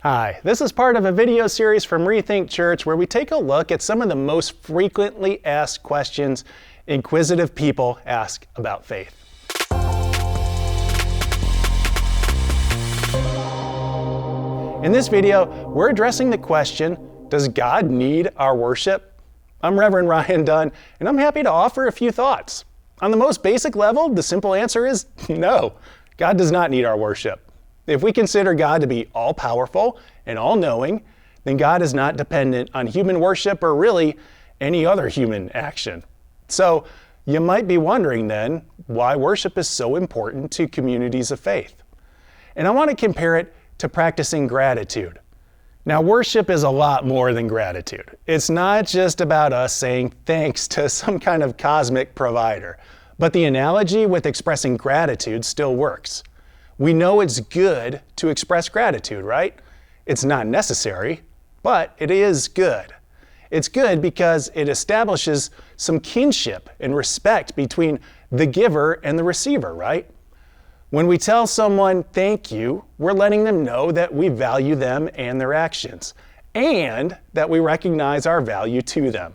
Hi, this is part of a video series from Rethink Church where we take a look at some of the most frequently asked questions inquisitive people ask about faith. In this video, we're addressing the question, does God need our worship? I'm Reverend Ryan Dunn, and I'm happy to offer a few thoughts. On the most basic level, the simple answer is no. God does not need our worship. If we consider God to be all-powerful and all-knowing, then God is not dependent on human worship or really any other human action. So you might be wondering then why worship is so important to communities of faith. And I want to compare it to practicing gratitude. Now, worship is a lot more than gratitude. It's not just about us saying thanks to some kind of cosmic provider, but the analogy with expressing gratitude still works. We know it's good to express gratitude, right? It's not necessary, but it is good. It's good because it establishes some kinship and respect between the giver and the receiver, right? When we tell someone thank you, we're letting them know that we value them and their actions, and that we recognize our value to them.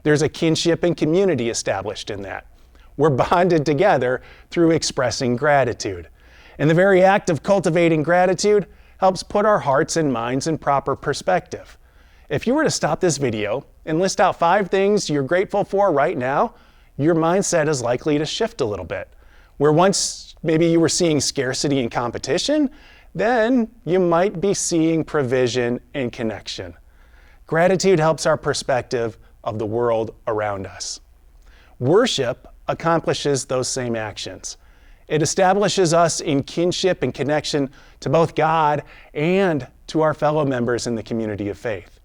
There's a kinship and community established in that. We're bonded together through expressing gratitude. And the very act of cultivating gratitude helps put our hearts and minds in proper perspective. If you were to stop this video and list out 5 things you're grateful for right now, your mindset is likely to shift a little bit. Where once maybe you were seeing scarcity and competition, then you might be seeing provision and connection. Gratitude helps our perspective of the world around us. Worship accomplishes those same actions. It establishes us in kinship and connection to both God and to our fellow members in the community of faith.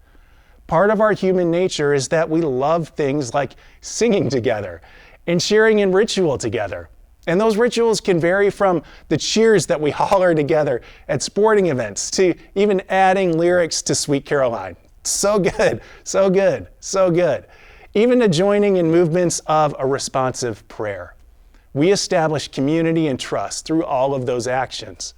Part of our human nature is that we love things like singing together and sharing in ritual together. And those rituals can vary from the cheers that we holler together at sporting events to even adding lyrics to Sweet Caroline. So good, so good, so good. Even to joining in movements of a responsive prayer. We establish community and trust through all of those actions.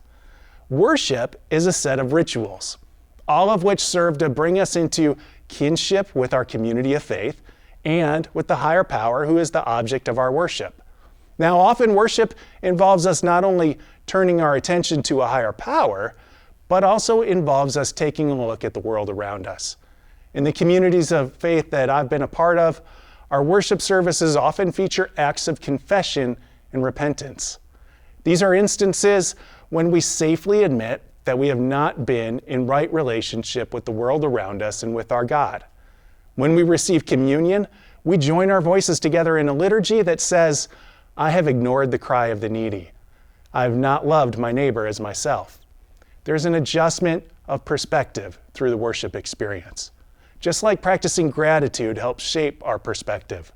Worship is a set of rituals, all of which serve to bring us into kinship with our community of faith and with the higher power who is the object of our worship. Now, often worship involves us not only turning our attention to a higher power, but also involves us taking a look at the world around us. In the communities of faith that I've been a part of, our worship services often feature acts of confession and repentance. These are instances when we safely admit that we have not been in right relationship with the world around us and with our God. When we receive communion, we join our voices together in a liturgy that says, I have ignored the cry of the needy. I have not loved my neighbor as myself. There's an adjustment of perspective through the worship experience. Just like practicing gratitude helps shape our perspective,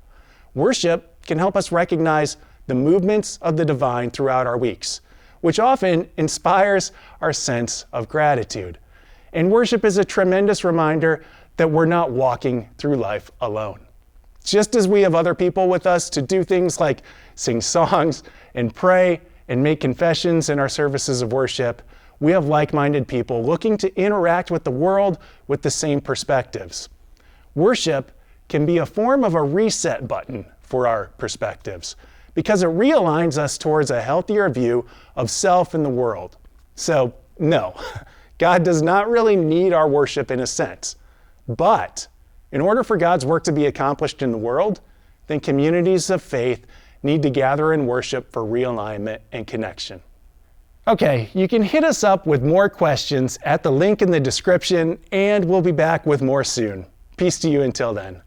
worship can help us recognize the movements of the divine throughout our weeks, which often inspires our sense of gratitude. And worship is a tremendous reminder that we're not walking through life alone. Just as we have other people with us to do things like sing songs and pray and make confessions in our services of worship, we have like-minded people looking to interact with the world with the same perspectives. Worship can be a form of a reset button for our perspectives because it realigns us towards a healthier view of self and the world. So, no, God does not really need our worship in a sense. But in order for God's work to be accomplished in the world, then communities of faith need to gather in worship for realignment and connection. Okay, you can hit us up with more questions at the link in the description, and we'll be back with more soon. Peace to you until then.